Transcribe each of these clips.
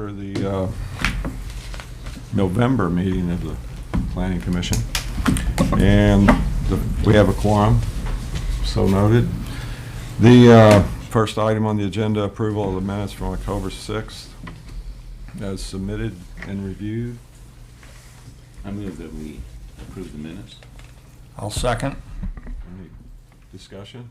order the November meeting of the Planning Commission. And we have a quorum, so noted. The first item on the agenda, approval of the minutes from October 6th, as submitted and reviewed. I move that we approve the minutes. I'll second. Any discussion?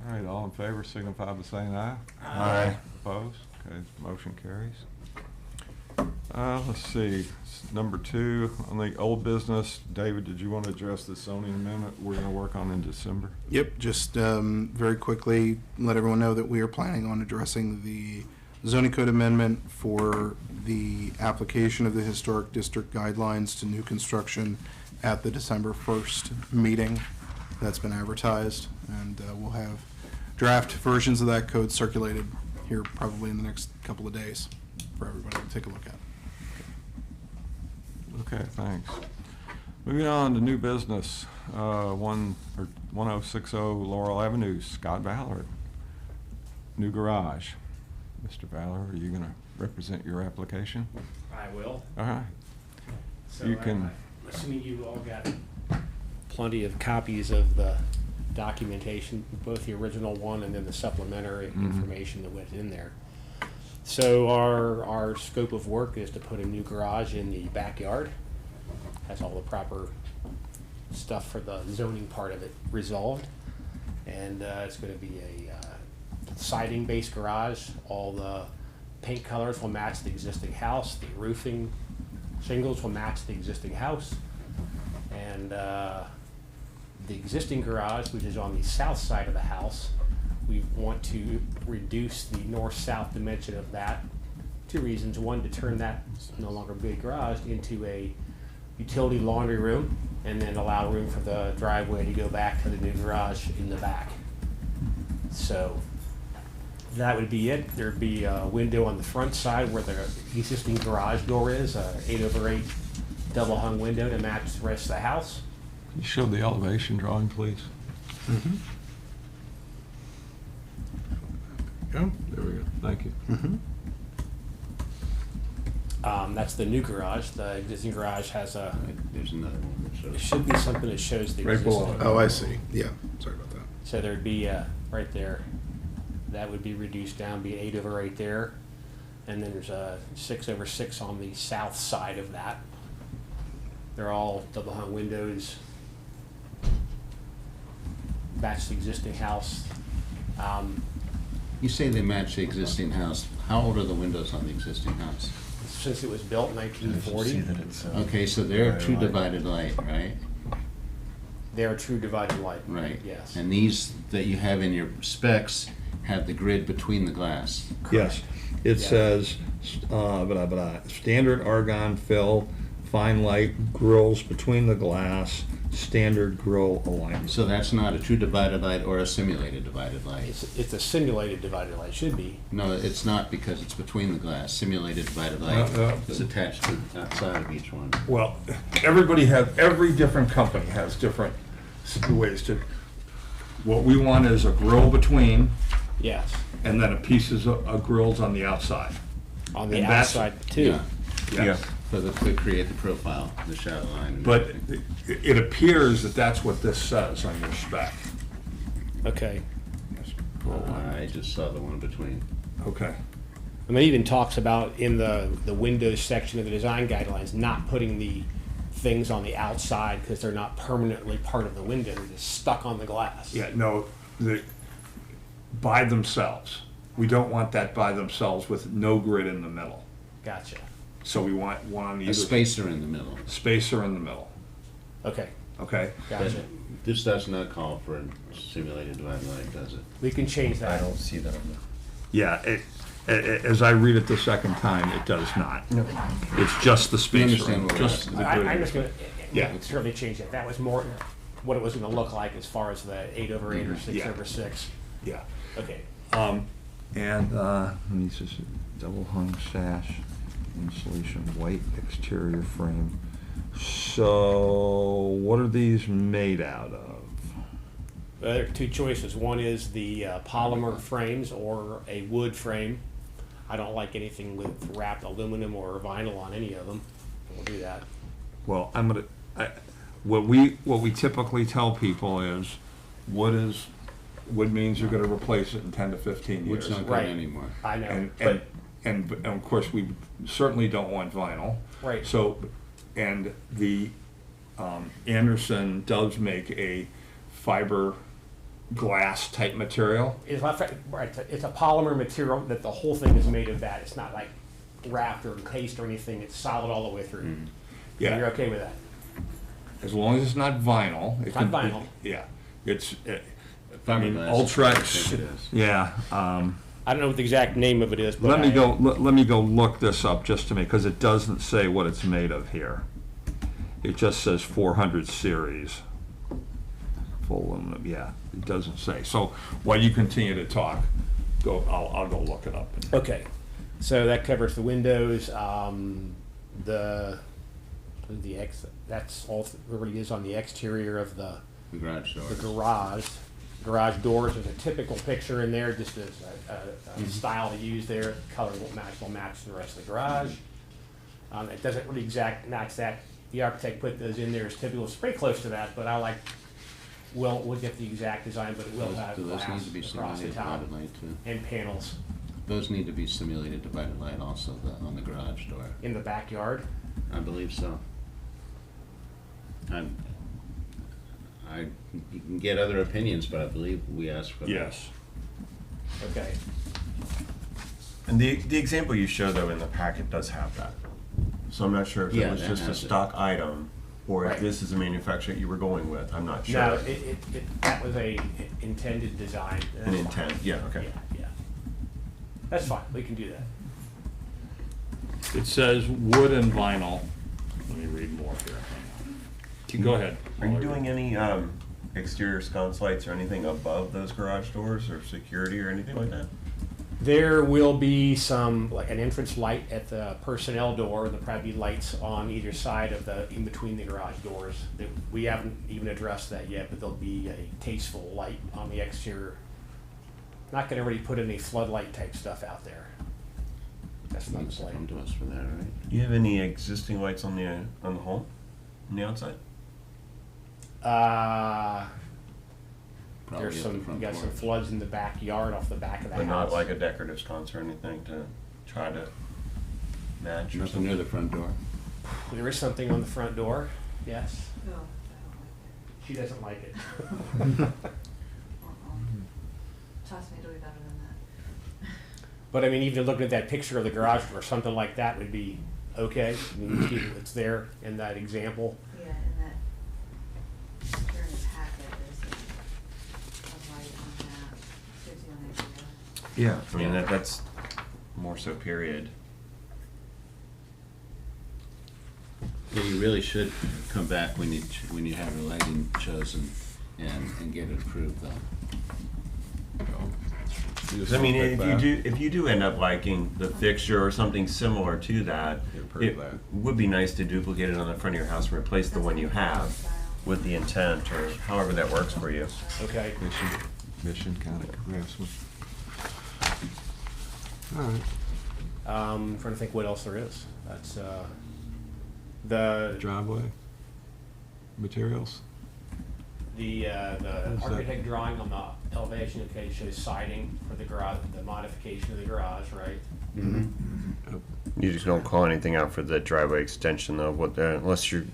All right, all in favor signify by saying aye. Aye. Opposed? Okay, motion carries. Let's see, number 2, on the old business, David, did you want to address the zoning amendment we're going to work on in December? Yep, just very quickly, let everyone know that we are planning on addressing the zoning code amendment for the application of the historic district guidelines to new construction at the December 1st meeting. That's been advertised, and we'll have draft versions of that code circulated here probably in the next couple of days for everybody to take a look at. Okay, thanks. Moving on to new business, 1060 Laurel Avenue, Scott Ballard. New garage. Mr. Ballard, are you going to represent your application? I will. All right. So You can- I'm assuming you all got plenty of copies of the documentation, both the original one and then the supplementary information that went in there. So our scope of work is to put a new garage in the backyard. Has all the proper stuff for the zoning part of it resolved. And it's going to be a siding-based garage. All the paint colors will match the existing house. The roofing shingles will match the existing house. And the existing garage, which is on the south side of the house, we want to reduce the north-south dimension of that. 2 reasons. One, to turn that no longer big garage into a utility laundry room, and then allow room for the driveway to go back to the new garage in the back. So that would be it. There'd be a window on the front side where the existing garage door is, a 8/8 double hung window to match the rest of the house. Can you show the elevation drawing, please? Go. There we go. Thank you. That's the new garage. The existing garage has a, There's another one that there shows. should be something that shows the Right existing. below. Oh, I see. Yeah, sorry about that. So there'd be, right there, that would be reduced down, be 8/8 there. And then there's a 6/6 on the south side of that. They're all double hung windows. Match the existing house. You say they match the existing house. How old are the windows on the existing house? Since it was built in 1940, Okay, so they're true divided light, right? they're a true divided light. Right. Yes. And these that you have in your specs have the grid between the glass. Yes, it says, standard argon fill, fine light, grills between the glass, standard grill alignment. So that's not a true divided light or a simulated divided light. It's a simulated divided light, should be. No, it's not, because it's between the glass. Simulated divided light is attached to the outside of each one. Well, every different company has different ways to, what we want is a grill between, Yes. and then a pieces of grills on the outside. On the And that's- outside too. Yes. To create the profile, the shadow line. and But everything. it appears that that's what this says on your spec. Okay. I just saw the one between. Okay. And it even talks about in the Windows section of the design guidelines, not putting the things on the outside because they're not permanently part of the window, they're just stuck on the glass. Yeah, no, by themselves. We don't want that by themselves with no grid in the middle. Gotcha. So we want one on either. A spacer in the middle. Spacer in the middle, Okay, okay? gotcha. This does not call for a simulated divided light, does it? We can change that. see that on Yeah, as I read it the second time, it does not. It's just the spacer. understand what we're just asking. the I grid. just gonna, Yeah. we can certainly change it. That was more what it was gonna look like as far as the 8/8 or Yeah. 6/6. Yeah. Okay. And these is double hung sash, insulation, white exterior frame. So what are these made out of? There are 2 choices. One is the polymer frames or a wood frame. I don't like anything with wrapped aluminum or vinyl on any of them. We'll do that. Well, what we typically tell people is, wood means you're gonna replace it in 10 to 15 years. Which not good Right. anymore. I know, And, but, and of course, we certainly don't want vinyl. right. So, and the, Anderson does make a fiber glass type material. It's not, right, it's a polymer material that the whole thing is made of that. It's not like wrapped or encased or anything. It's solid all the way through. And you're Yeah, okay with that? as long as it's not vinyl. It's not vinyl. Yeah, it's, Fiberglass, Ultrex, I think it is. yeah, I don't know what the exact name of it is, but let me go look this up just to make, because it doesn't say what it's made of here. It just says 400 series. Full aluminum, yeah, it doesn't say. So while you continue to talk, I'll go look it up. okay. So that covers the windows, that's all there really is on the exterior of the The garage doors. garage. Garage doors, there's a typical picture in there, just as a style to use there. Color will match the rest of the garage. It doesn't really match that. The architect put those in there as typical. It's pretty close to that, but we'll get the exact design, but it will have Do those need glass to be across the simulated top divided light too? and panels Those need to be simulated divided light also on the garage door. in the backyard. I believe so. You can get other opinions, but I believe we asked for that. Yes. Okay. And the example you showed though in the packet does have that. So I'm not sure if Yeah, it was that just a has it. stock item or Right. if this is a manufacturer that you were going with. I'm not sure. No, that was a intended design. An intent, yeah, okay. Yeah. That's fine, we can do that. It says wood and vinyl. Let me read more here. Go ahead. Are you doing any exterior sconce lights or anything above those garage doors or security or anything like that? There will be some, like an entrance light at the personnel door, there'll probably be lights on either side of in between the garage doors. We haven't even addressed that yet, but there'll be a tasteful light on the exterior. Not gonna really put any floodlight type stuff out there. That's not Needs the to come plan. to us for that, right? Do you have any existing lights on the home, on the outside? Probably There's at some, the we front got some porch. floods in the backyard off the back of the But house. not like a decorative sconce or anything to try to match or Nothing near something? the front door. There is something on the front door, yes. No, I She doesn't like it. don't like it. Trust me, it'll be better than that. But I mean, even looking at that picture of the garage door, something like that would be okay. I mean, it's there in that example. Yeah, and that, during the packet, there's a light on that, gives you an idea. Yeah, I mean, that's more so period. Yeah, you really should come back when you have your lighting chosen and get it approved though. I mean, if you do end up liking the fixture or something similar to that, it would be nice to duplicate it on the front of your house and replace the one you have with the intent or however that works for you. Okay. Mission kind of craftsman. All right. Trying to think what else there is. That's the Driveway materials. the that? architect drawing on the elevation, okay, shows siding for the garage, the modification of the garage, right? You just don't call anything out for the driveway extension though, unless you're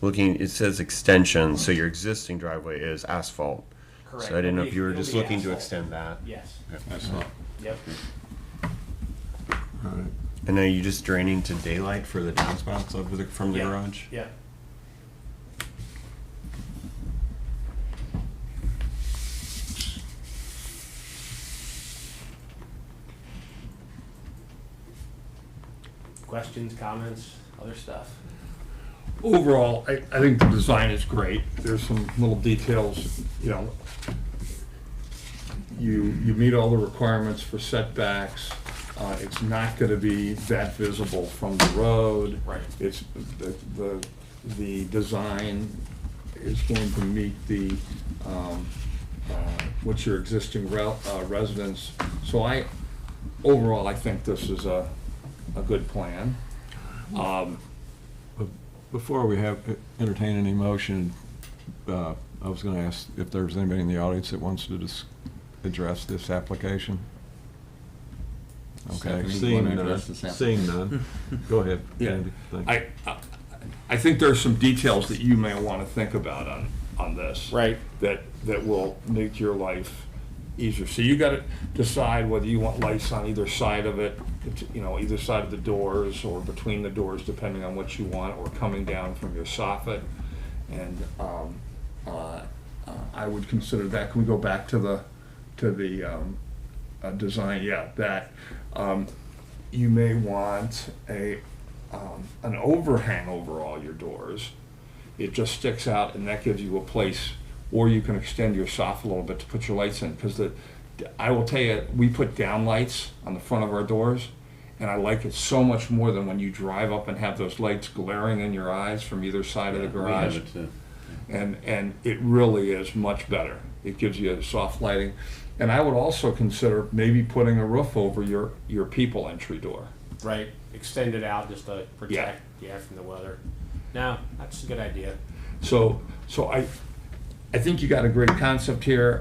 looking, it says extension, so your existing driveway is asphalt. Correct. So I didn't know if you were It'll just be looking to asphalt. extend that. Yes. That's all. Yep. All right. And are you just draining to daylight for the downspouts from the Yeah. garage? Yeah. Questions, comments, other stuff? Overall, I think the design is great. There's some little details, you know. You meet all the requirements for setbacks. It's not gonna be that visible from the road. Right. It's, the design is going to meet the, what's your existing residence. So overall, I think this is a good plan. Before we entertain any motion, I was going to ask if there's anybody in the audience that wants to address this application. Okay, Stephanie, you seeing wanna none, address this seeing none. Go ahead, Yeah. Andy. Thank you. I think there's some details that you may want to think about on this. Right. That will make your life easier. So you got to decide whether you want lights on either side of it, either side of the doors or between the doors, depending on what you want, or coming down from your soffit. And I would consider that. Can we go back to the design? Yeah, that you may want an overhang over all your doors. It just sticks out, and that gives you a place, or you can extend your soffit a little bit to put your lights in. Because I will tell you, we put down lights on the front of our doors, and I like it so much more than when you drive up and have those lights glaring in your eyes from either side of the garage. We have it too. And it really is much better. It gives you a soft lighting. And I would also consider maybe putting a roof over your people entry door. Right, extend it out just to protect, from the weather. No, that's a good idea. So I think you got a great concept here.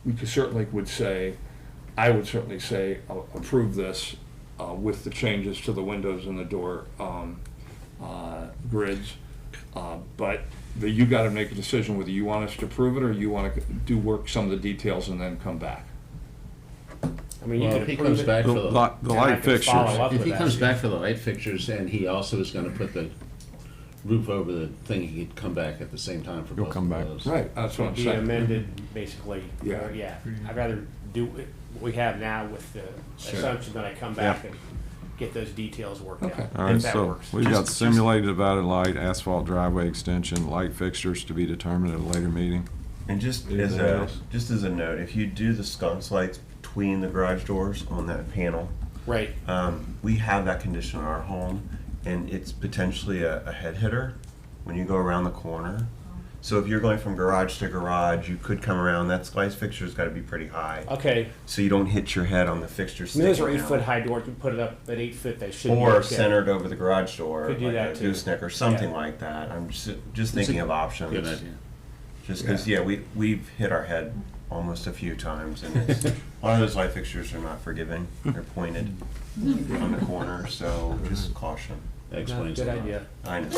We could certainly I would certainly say approve this with the changes to the windows and the door grids. But you got to make a decision whether you want us to approve it or you want to work some of the details and then come back. I mean, you Well, can if he approve comes it. back for The the, light and I can fixtures. follow up if with he that. comes back for the light fixtures and he also is gonna put the roof over the thing, he could come back at the same time for He'll both come of back. those. Right, that's what I'm Be saying. amended, basically. Yeah. Yeah, I'd rather do what we have now with the Sure. assumption that I come back and get those details worked out. Okay. All right, If that so works. we've got Just- simulated divided light, asphalt driveway extension, light fixtures to be determined at a later meeting. And just Anything else? as a note, if you do the sconce lights between the garage doors on that panel, Right, we have that condition in our home, and it's potentially a head hitter when you go around the corner. So if you're going from garage to garage, you could come around. That light fixture's got to be pretty high, okay. so you don't hit your head on the fixture I mean, those are sticking 8-foot out. high doors, you put it up at 8 foot, they should be Or okay. centered over the garage door, Could do like that a too. gooseneck or something Yeah. like that. I'm just thinking of options. Good idea. Just because, we've hit our head almost a few times, and it's, a lot of those light fixtures are not forgiving. They're pointed on the corner, so just caution. That explains Good a lot. idea. I know.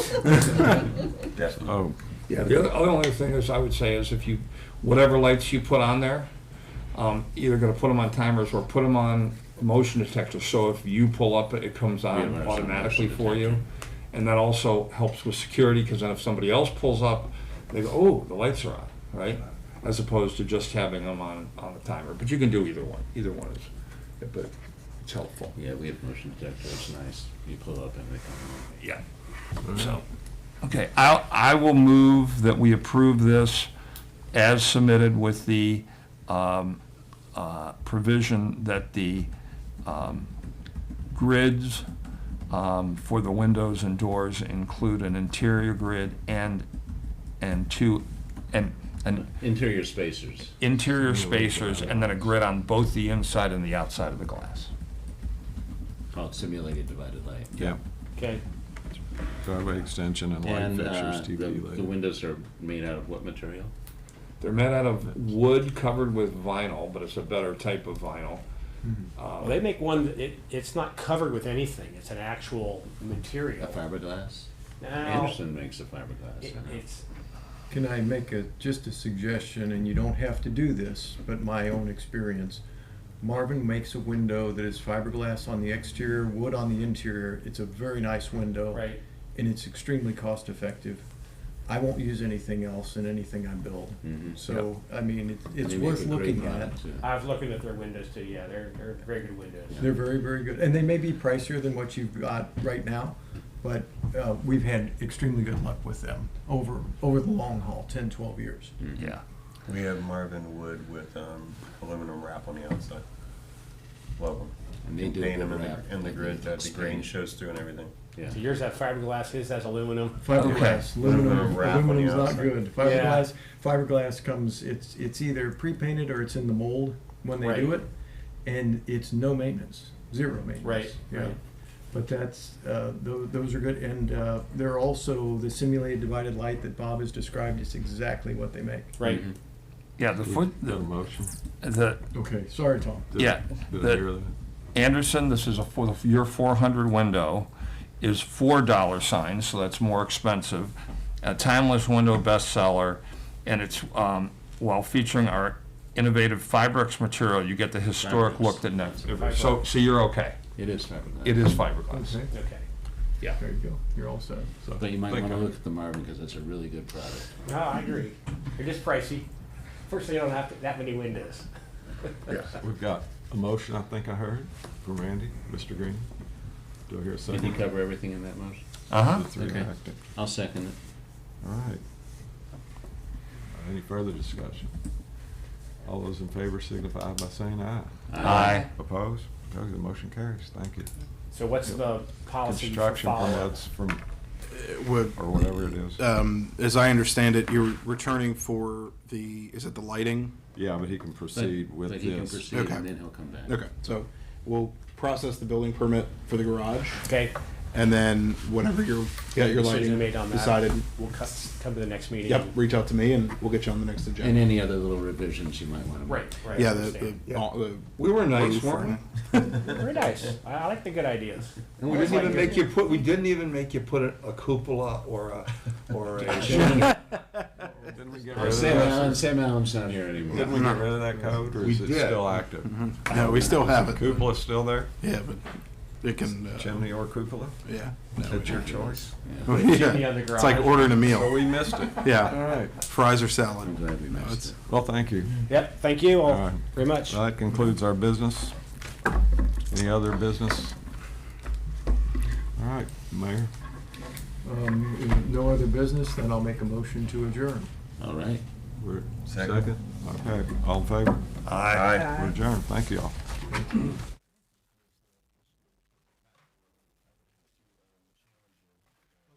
Definitely. Oh, Yeah, the only thing is, I would say is if you, whatever lights you put on there, either gonna put them on timers or put them on motion detectors, so if you pull up, it comes Yeah, on there's some automatically motion for you. detector. And that also helps with security, because then if somebody else pulls up, they go, oh, the lights are on, right? As opposed to just having them on the timer, but you can do either one is, but it's helpful. Yeah, we have motion detector, it's nice. You pull up and they come on. Yeah. So, okay, I will move that we approve this as submitted with the provision that the grids for the windows and doors include an interior grid and Interior spacers. interior spacers, and then a grid on both the inside and the outside of the glass. Called simulated divided light. yeah, Okay, driveway extension and light And fixtures to be the later. windows are made out of what material? They're made out of wood covered with vinyl, but it's a better type of vinyl. well, they make one, it's not covered with anything, it's an actual A material. fiberglass? Now, Anderson makes a fiberglass. I know. it's, Can I make just a suggestion, and you don't have to do this, but my own experience. Marvin makes a window that is fiberglass on the exterior, wood on the interior. It's a very nice window. right, And it's extremely cost effective. I won't use anything else in anything I build. Mhm. So, I mean, it's They make worth a great looking at. product, too. I was looking at their windows too, yeah, they're very good windows. They're very, very good. And they may be pricier than what you've got right now, but we've had extremely good luck with them over the long haul, 10, 12 years. Yeah. We have Marvin wood with aluminum wrap on the outside. Love them. And they do a Paint good them wrap. in the grid that the Screen. grain shows through and everything. Yeah. So yours has fiberglass, his has aluminum. Fiberglass, Aluminum wrap on the aluminum's not outside. good. Fiberglass comes, it's either pre-painted or it's in the mold when they do Right. it, and it's no maintenance, zero maintenance. Right, Yeah. right. But that's, those are good, and they're also the simulated divided light that Bob has described, is exactly what they make. Right. Mhm. Yeah, the foot, Got a motion? the, Okay, sorry, Tom. Did- Yeah, Did the- I hear that? Anderson, this is your 400 window is $4 sign, so that's more expensive. A timeless window bestseller, and it's, while featuring our innovative Fibrex material, you get the historic Fibrex. look that never, so you're okay. It is fiberglass. It is fiberglass. Okay, Okay. there you go, you're all set. So, But you might think want to I- look at the Marvin, because it's a really good product. No, I agree. They're just pricey. Fortunately, you don't have that many windows. We've got a motion, I think I heard, from Randy. Mr. Green? Do I hear a Did he second? cover everything in that motion? Uh-huh. The three Okay. acting. I'll second it. All right. Any further discussion? All those in favor signify by saying aye. Aye. Opposed? Okay, the motion carries. Thank you. So what's the policy for Construction follow-up? permits from, It would, or whatever it is. as I understand it, you're returning for the, is it the lighting? Yeah, but he can proceed with But he can this. proceed, Okay. and then he'll come back. Okay, so we'll process the building permit for the garage, Okay. and then whenever you're, got your Decision lighting made on that. decided, We'll come to the next meeting. yep, reach out to me and we'll get you on the next And agenda. any other little revisions you might want to make. Right, right. Yeah, I the, understand. We were nice, roof weren't we? Very nice. I like the good ideas. We didn't even make you put, we didn't even make you put a cupola or a. Didn't we get rid of that? Sam Allen's not here anymore. Didn't we get rid of that code, or We is it did. still active? No, we still have it. Cupola's still there? Yeah, but it can, Chimney or cupola? yeah. That's your choice. Yeah. Chimney on the It's like garage. ordering a So meal. we missed it. All Yeah, right. fries or I'm salad. glad we No, missed it's- it. Well, thank you. Yep, thank you all All right. very much. That concludes our business. Any other business? All right, Mayor. If no other business, then I'll make a motion to adjourn. All right. We're Second. second. Okay, all in favor? Aye. We're adjourned. Thank you all.